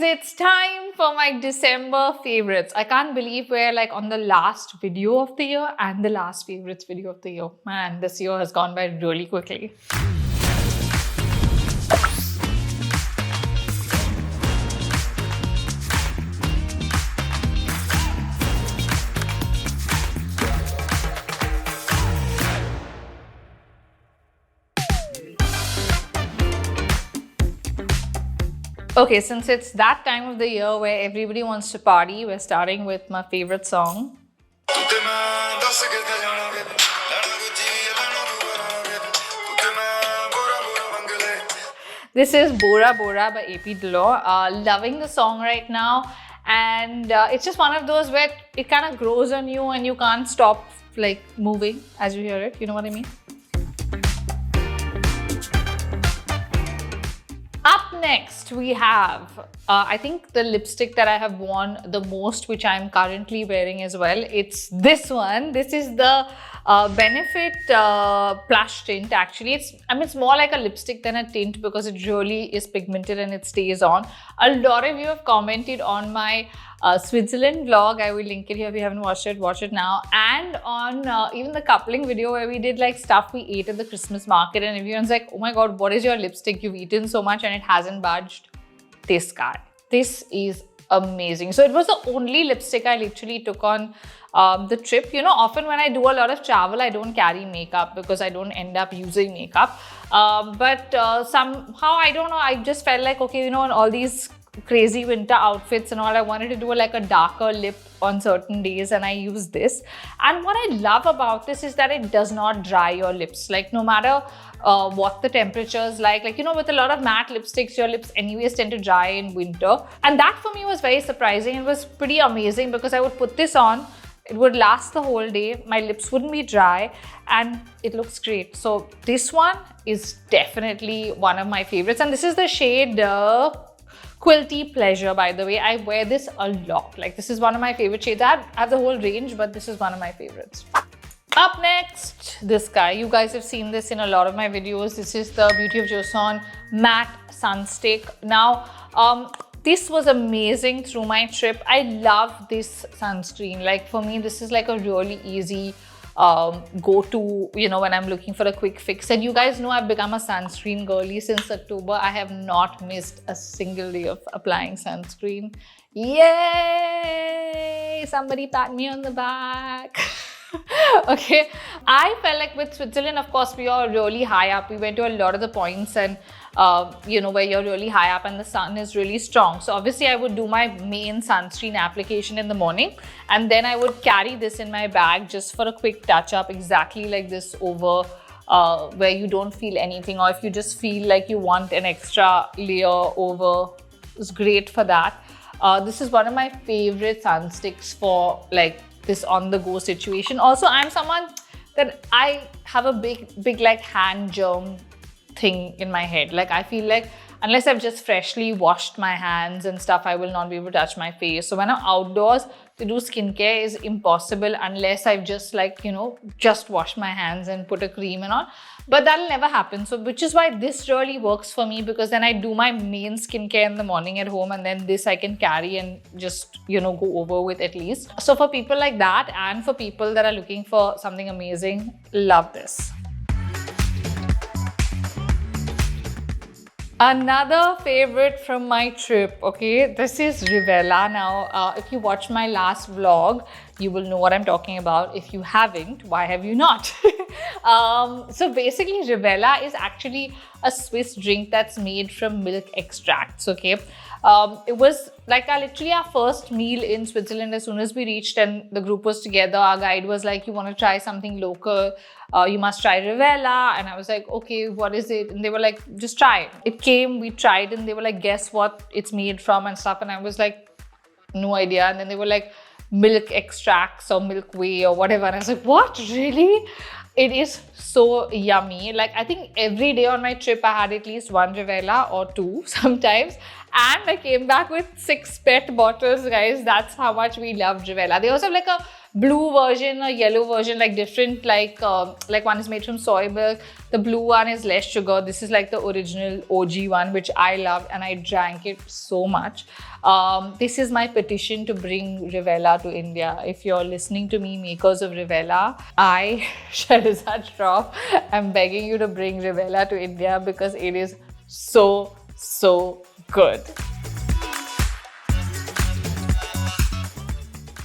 it's time for my December favorites. I can't believe we're like on the last video of the year and the last favorites video of the year. Man, this year has gone by really quickly. Okay, since it's that time of the year where everybody wants to party, we're starting with my favorite song. This is Bora Bora by AP Dhillon. Loving the song right now, and it's just one of those where it kind of grows on you and you can't stop like moving as you hear it. You know what I mean? Up next, we have, I think the lipstick that I have worn the most, which I'm currently wearing as well. It's this one. This is the Benefit Plushtint. Actually, it's more like a lipstick than a tint because it really is pigmented and it stays on. A lot of you have commented on my Switzerland vlog. I will link it here if you haven't watched it, watch it now. And on even the coupling video where we did like stuff we ate at the Christmas market and everyone's like, oh my god, what is your lipstick? You've eaten so much and it hasn't budged. This guy. This is amazing. So it was the only lipstick I literally took on the trip. You know, often when I do a lot of travel, I don't carry makeup because I don't end up using makeup. But somehow, I don't know, I just felt like, okay, you know, in all these crazy winter outfits and all, I wanted to do like a darker lip on certain days, and I use this. And what I love about this is that it does not dry your lips. Like no matter what the temperature is like, you know, with a lot of matte lipsticks, your lips anyways tend to dry in winter. And that for me was very surprising. It was pretty amazing because I would put this on, it would last the whole day, my lips wouldn't be dry, and it looks great. So this one is definitely one of my favorites, and this is the shade Quilty Pleasure, by the way. I wear this a lot. Like this is one of my favorite shades. I have the whole range, but this is one of my favorites. Up next, this guy. You guys have seen this in a lot of my videos. This is the Beauty of Joseon Matte Sunstick. Now, this was amazing through my trip. I love this sunscreen. Like for me, this is like a really easy go-to, you know, when I'm looking for a quick fix. And you guys know I've become a sunscreen girly since October. I have not missed a single day of applying sunscreen. Yay! Somebody pat me on the back. Okay, I felt like with Switzerland, of course, we are really high up. We went to a lot of the points and you know, where you're really high up and the sun is really strong. So obviously I would do my main sunscreen application in the morning, and then I would carry this in my bag just for a quick touch up, exactly like this over where you don't feel anything, or if you just feel like you want an extra layer over, it's great for that. This is one of my favorite sunsticks for like this on the go situation. Also, I'm someone that I have a big like hand germ thing in my head. Like I feel like unless I've just freshly washed my hands and stuff, I will not be able to touch my face. So when I'm outdoors, to do skincare is impossible unless I've just like, you know, just washed my hands and put a cream and all. But that'll never happen. So which is why this really works for me, because then I do my main skincare in the morning at home, and then this I can carry and just, you know, go over with at least. So for people like that, and for people that are looking for something amazing, love this. Another favorite from my trip, okay, this is Rivella. Now, if you watched my last vlog, you will know what I'm talking about. If you haven't, why have you not? So basically, Rivella is actually a Swiss drink that's made from milk extracts, okay? It was like literally our first meal in Switzerland. As soon as we reached and the group was together, our guide was like, you want to try something local? You must try Rivella. And I was like, okay, what is it? And they were like, just try it. It came, we tried, and they were like, guess what it's made from and stuff. And I was like, no idea. And then they were like, milk extracts or milk whey or whatever. And I was like, what, really? It is so yummy. Like I think every day on my trip, I had at least one Rivella or two sometimes. And I came back with 6 pet bottles, guys. That's how much we love Rivella. They also have like a blue version, a yellow version, like different, like one is made from soy milk. The blue one is less sugar. This is like the original OG one, which I loved and I drank it so much. This is my petition to bring Rivella to India. If you're listening to me, makers of Rivella, I, Scherezade Shroff, am begging you to bring Rivella to India because it is so good.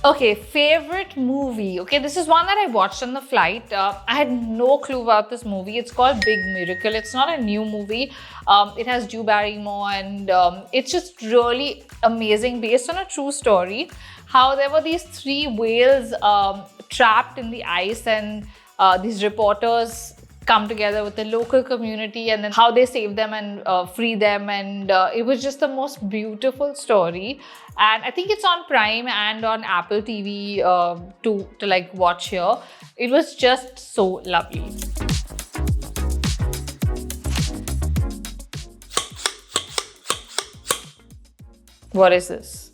Okay, favorite movie. Okay, this is one that I watched on the flight. I had no clue about this movie. It's called Big Miracle. It's not a new movie. It has Drew Barrymore and it's just really amazing, based on a true story. How there were these 3 whales trapped in the ice, and these reporters come together with the local community, and then how they save them and free them, and it was just the most beautiful story. And I think it's on Prime and on Apple TV to like watch here. It was just so lovely. What is this?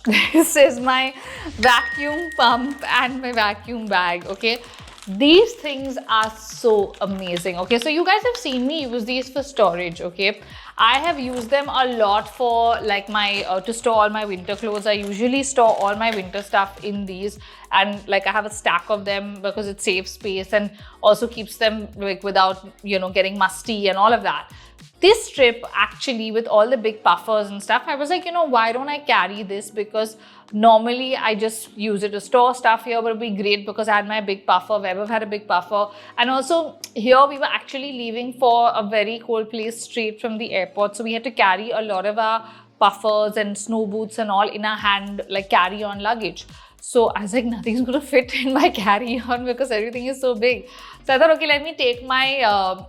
This is my vacuum pump and my vacuum bag, okay? These things are so amazing, okay? So you guys have seen me use these for storage, okay? I have used them a lot for like my, to store all my winter clothes. I usually store all my winter stuff in these, and like I have a stack of them because it saves space and also keeps them like without, you know, getting musty and all of that. This trip, actually, with all the big puffers and stuff, I was like, you know, why don't I carry this? Because normally I just use it to store stuff here, but it'd be great because I had my big puffer. Weber had a big puffer. And also here we were actually leaving for a very cold place straight from the airport. So we had to carry a lot of our puffers and snow boots and all in our hand, like carry-on luggage. So I was like, nothing's going to fit in my carry-on because everything is so big. So I thought, okay, let me take my,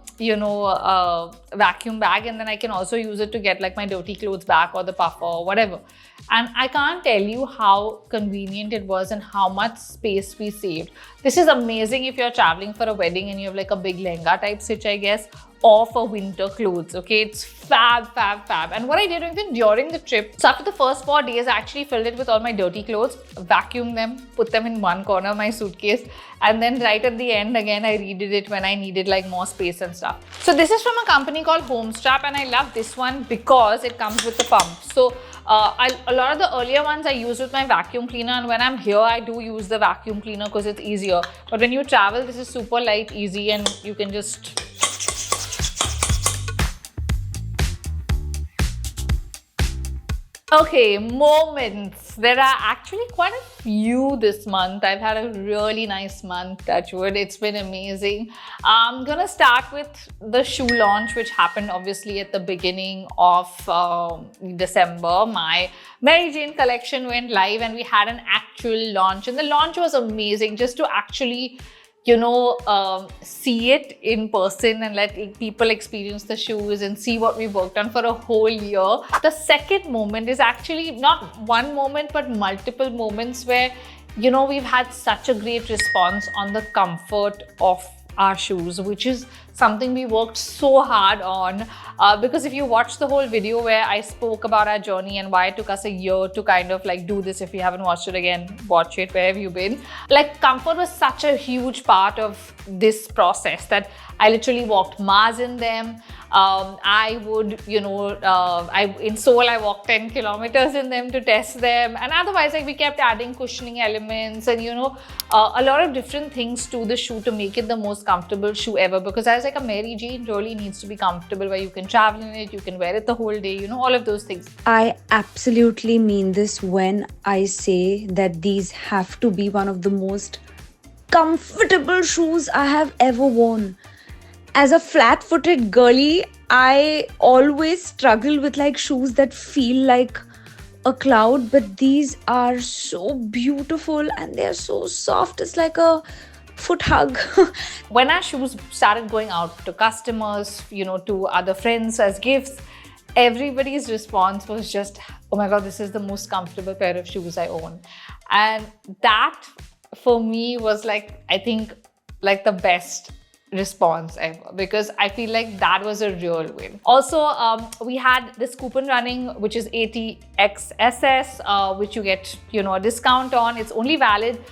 vacuum bag, and then I can also use it to get like my dirty clothes back or the puffer or whatever. And I can't tell you how convenient it was and how much space we saved. This is amazing if you're traveling for a wedding and you have like a big lehenga type stitch, I guess, or for winter clothes, okay? It's fab. And what I did even during the trip, so after the first 4 days, I actually filled it with all my dirty clothes, vacuumed them, put them in one corner of my suitcase, and then right at the end, again, I redid it when I needed like more space and stuff. So this is from a company called Homestrap, and I love this one because it comes with the pump. So a lot of the earlier ones I use with my vacuum cleaner, and when I'm here, I do use the vacuum cleaner because it's easier. But when you travel, this is super light, easy, and you can just... Okay, moments. There are actually quite a few this month. I've had a really nice month, touch wood. It's been amazing. I'm gonna start with the shoe launch, which happened obviously at the beginning of December. My Mary Jane collection went live and we had an actual launch. And the launch was amazing, just to actually, you know, see it in person and let people experience the shoes and see what we worked on for a whole year. The second moment is actually not one moment, but multiple moments where, you know, we've had such a great response on the comfort of our shoes, which is something we worked so hard on. Because if you watch the whole video where I spoke about our journey and why it took us a year to kind of like do this, if you haven't watched it again, watch it. Where have you been? Like, comfort was such a huge part of this process that I literally walked miles in them. I would, you know, in Seoul, I walked 10 kilometers in them to test them. And otherwise, like, we kept adding cushioning elements and, you know, a lot of different things to the shoe to make it the most comfortable shoe ever. Because I was like, a Mary Jane really needs to be comfortable, where you can travel in it, you can wear it the whole day, you know, all of those things. I absolutely mean this when I say that these have to be one of the most comfortable shoes I have ever worn. As a flat-footed girly, I always struggle with like shoes that feel like a cloud, but these are so beautiful and they're so soft. It's like a foot hug. When our shoes started going out to customers, you know, to other friends as gifts, everybody's response was just, oh my God, this is the most comfortable pair of shoes I own. And that for me was like, I think, like the best response ever, because I feel like that was a real win. Also, we had this coupon running, which is ATXSS, which you get, you know, a discount on. It's only valid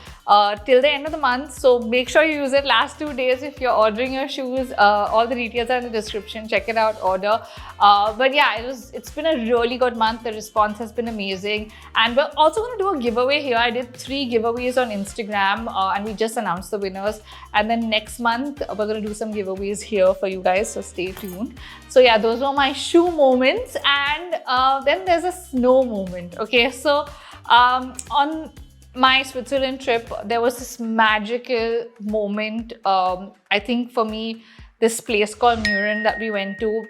till the end of the month. So make sure you use it last 2 days if you're ordering your shoes. All the details are in the description. Check it out, order. But yeah, it's been a really good month. The response has been amazing. And we're also going to do a giveaway here. I did 3 giveaways on Instagram and we just announced the winners. And then next month, we're going to do some giveaways here for you guys. So stay tuned. So yeah, those were my shoe moments. And then there's a snow moment. Okay, so on my Switzerland trip, there was this magical moment. I think for me, this place called Mürren that we went to,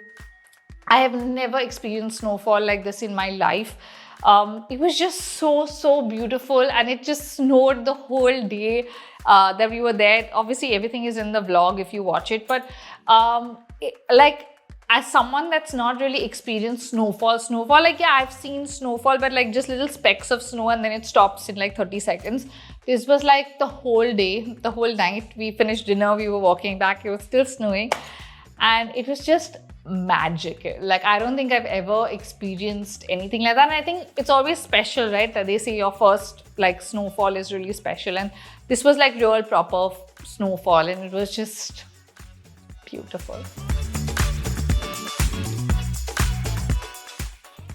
I have never experienced snowfall like this in my life. It was just so beautiful, and it just snowed the whole day that we were there. Obviously, everything is in the vlog if you watch it, but as someone that's not really experienced snowfall, like yeah, I've seen snowfall, but like just little specks of snow and then it stops in like 30 seconds. This was like the whole day, the whole night. We finished dinner, we were walking back, it was still snowing, and it was just magical. Like, I don't think I've ever experienced anything like that. And I think it's always special, right? That they say your first like snowfall is really special, and this was like real proper snowfall, and it was just beautiful.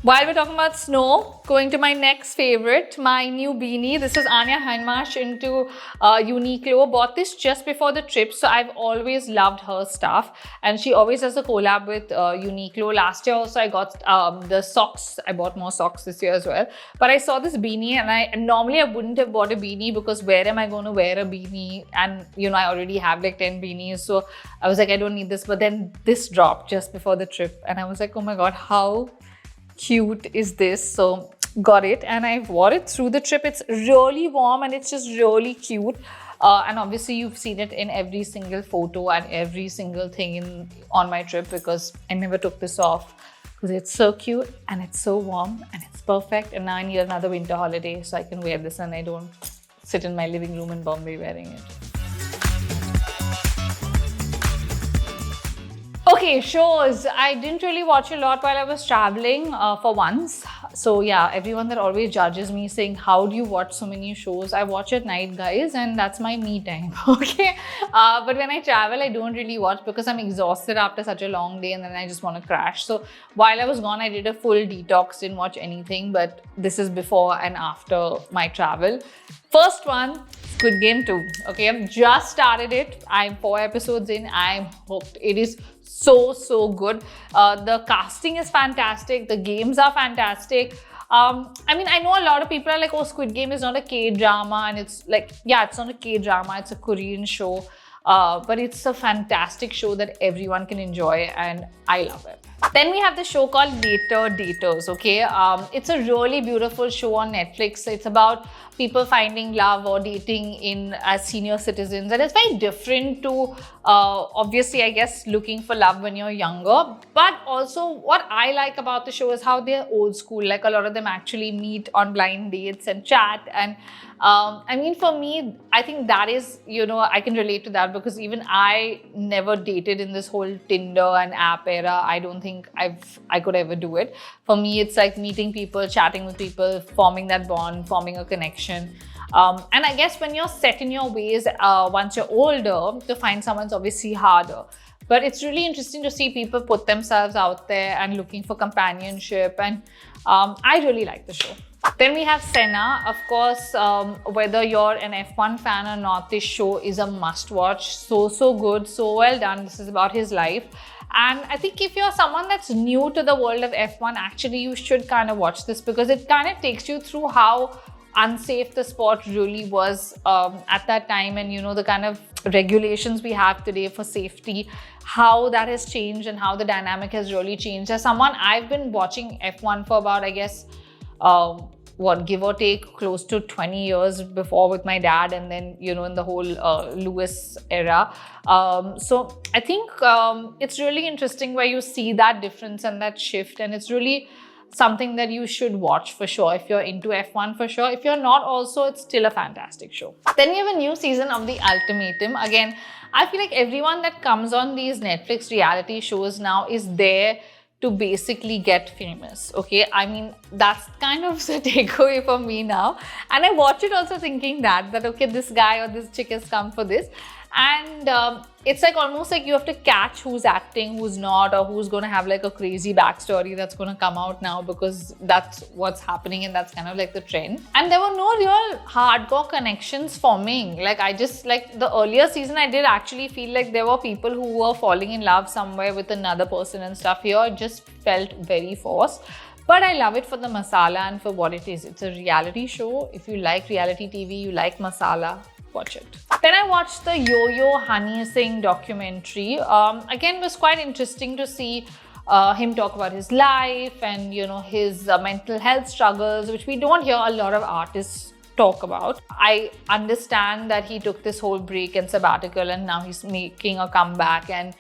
While we're talking about snow, going to my next favorite, my new beanie. This is Anya Hindmarch into Uniqlo. Bought this just before the trip, so I've always loved her stuff. And she always does a collab with Uniqlo. Last year also I got the socks. I bought more socks this year as well. But I saw this beanie, and normally I wouldn't have bought a beanie because where am I going to wear a beanie? And you know, I already have like 10 beanies. So I was like, I don't need this. But then this dropped just before the trip. And I was like, oh my God, how cute is this? So got it, and I wore it through the trip. It's really warm and it's just really cute, and obviously you've seen it in every single photo and every single thing on my trip, because I never took this off because it's so cute and it's so warm and it's perfect. And now I need another winter holiday so I can wear this and I don't sit in my living room in Bombay wearing it. Okay, shows. I didn't really watch a lot while I was traveling for once. So yeah, everyone that always judges me saying, how do you watch so many shows? I watch at night, guys, and that's my me time, okay? But when I travel, I don't really watch because I'm exhausted after such a long day and then I just want to crash. So while I was gone, I did a full detox, didn't watch anything, but this is before and after my travel. First one, Squid Game 2. Okay, I've just started it. I'm 4 episodes in. I'm hooked. It is so good. The casting is fantastic. The games are fantastic. I mean, I know a lot of people are like, oh, Squid Game is not a K-drama. And it's like, yeah, it's not a K-drama. It's a Korean show. But it's a fantastic show that everyone can enjoy, and I love it. Then we have the show called Daters, okay? It's a really beautiful show on Netflix. It's about people finding love or dating as senior citizens, and it's very different to obviously, I guess, looking for love when you're younger. But also what I like about the show is how they're old school. Like, a lot of them actually meet on blind dates and chat, and I mean, for me, I think that is, you know, I can relate to that because even I never dated in this whole Tinder and app era. I don't think I could ever do it. For me, it's like meeting people, chatting with people, forming that bond, forming a connection. And I guess when you're set in your ways, once you're older, to find someone's obviously harder. But it's really interesting to see people put themselves out there and looking for companionship. And I really like the show. Then we have Senna. Of course, whether you're an F1 fan or not, this show is a must watch. So good, so well done. This is about his life. And I think if you're someone that's new to the world of F1, actually you should kind of watch this because it kind of takes you through how unsafe the sport really was at that time, and you know, the kind of regulations we have today for safety, how that has changed and how the dynamic has really changed. As someone, I've been watching F1 for about, I guess, give or take, close to 20 years before with my dad, and then, you know, in the whole Lewis era. So I think it's really interesting where you see that difference and that shift, and it's really something that you should watch for sure if you're into F1 for sure. If you're not also, it's still a fantastic show. Then we have a new season of The Ultimatum. Again, I feel like everyone that comes on these Netflix reality shows now is there to basically get famous. Okay, I mean, that's kind of the takeaway for me now. And I watch it also thinking that okay, this guy or this chick has come for this. And it's like almost like you have to catch who's acting, who's not, or who's going to have like a crazy backstory that's going to come out now, because that's what's happening and that's kind of like the trend. And there were no real hardcore connections forming. Like I just, like the earlier season, I did actually feel like there were people who were falling in love somewhere with another person and stuff. Here it just felt very forced. But I love it for the masala and for what it is. It's a reality show. If you like reality TV, you like masala, watch it. Then I watched the Yo-Yo Honey Singh documentary. Again, it was quite interesting to see him talk about his life and, you know, his mental health struggles, which we don't hear a lot of artists talk about. I understand that he took this whole break and sabbatical and now he's making a comeback and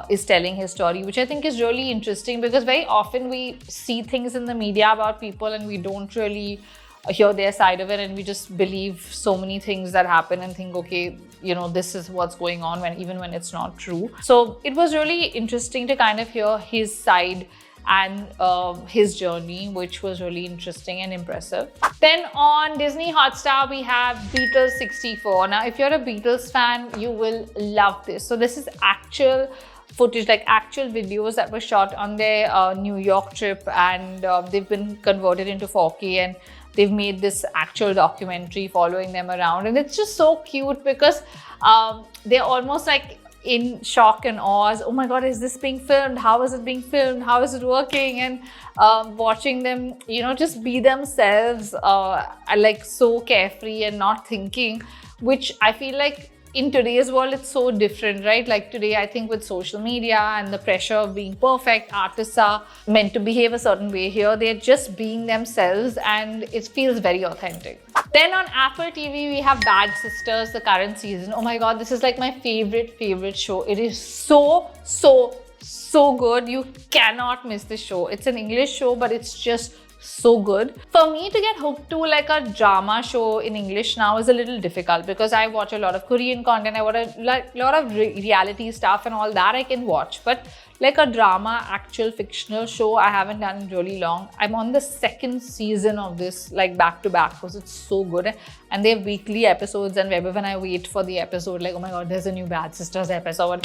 is telling his story, which I think is really interesting, because very often we see things in the media about people and we don't really hear their side of it, and we just believe so many things that happen and think, okay, you know, this is what's going on, even when it's not true. So it was really interesting to kind of hear his side and his journey, which was really interesting and impressive. Then on Disney Hotstar, we have Beatles 64. Now, if you're a Beatles fan, you will love this. So this is actual footage, like actual videos that were shot on their New York trip, and they've been converted into 4K, and they've made this actual documentary following them around. And it's just so cute because they're almost like in shock and awe. Oh my God, is this being filmed? How is it being filmed? How is it working? And watching them, you know, just be themselves, like so carefree and not thinking, which I feel like in today's world, it's so different, right? Like today, I think with social media and the pressure of being perfect, artists are meant to behave a certain way. Here, they're just being themselves and it feels very authentic. Then on Apple TV, we have Bad Sisters, the current season. Oh my God, this is like my favorite show. It is so good. You cannot miss this show. It's an English show, but it's just so good. For me to get hooked to like a drama show in English now is a little difficult, because I watch a lot of Korean content, I watch a lot of reality stuff and all that I can watch, but like a drama, actual fictional show, I haven't done in really long. I'm on the second season of this, like back to back, because it's so good. And they have weekly episodes, and when I wait for the episode, like, oh my God, there's a new Bad Sisters episode.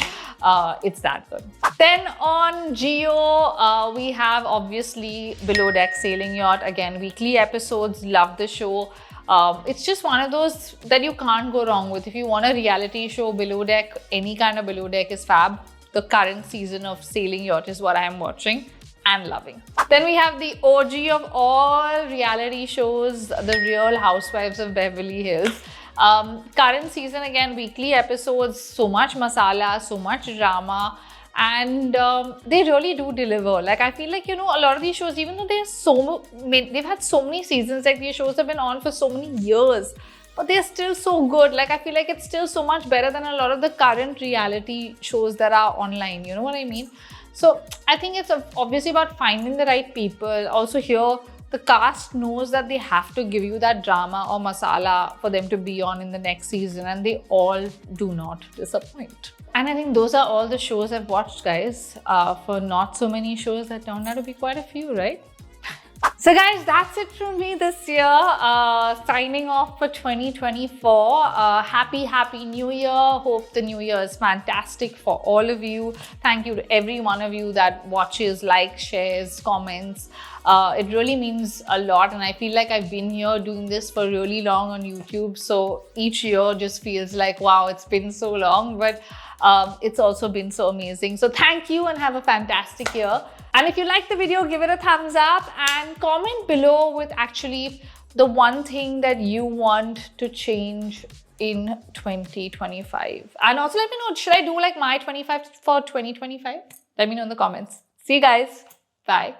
It's that good. Then on Jio, we have obviously Below Deck Sailing Yacht. Again, weekly episodes, love the show. It's just one of those that you can't go wrong with. If you want a reality show, Below Deck, any kind of Below Deck is fab. The current season of Sailing Yacht is what I am watching and loving. Then we have the OG of all reality shows, The Real Housewives of Beverly Hills. Current season, again, weekly episodes, so much masala, so much drama, and they really do deliver. Like, I feel like, you know, a lot of these shows, even though they've had so many seasons, like these shows have been on for so many years, but they're still so good. Like, I feel like it's still so much better than a lot of the current reality shows that are online. You know what I mean? So I think it's obviously about finding the right people. Also here, the cast knows that they have to give you that drama or masala for them to be on in the next season, and they all do not disappoint. And I think those are all the shows I've watched, guys, for not so many shows that turned out to be quite a few, right? So guys, that's it from me this year. Signing off for 2024. Happy New Year. Hope the New Year is fantastic for all of you. Thank you to every one of you that watches, likes, shares, comments. It really means a lot, and I feel like I've been here doing this for really long on YouTube. So each year just feels like, wow, it's been so long, but it's also been so amazing. So thank you and have a fantastic year. And if you like the video, give it a thumbs up and comment below with actually the one thing that you want to change in 2025. And also let me know, should I do like my 25 for 2025? Let me know in the comments. See you guys. Bye.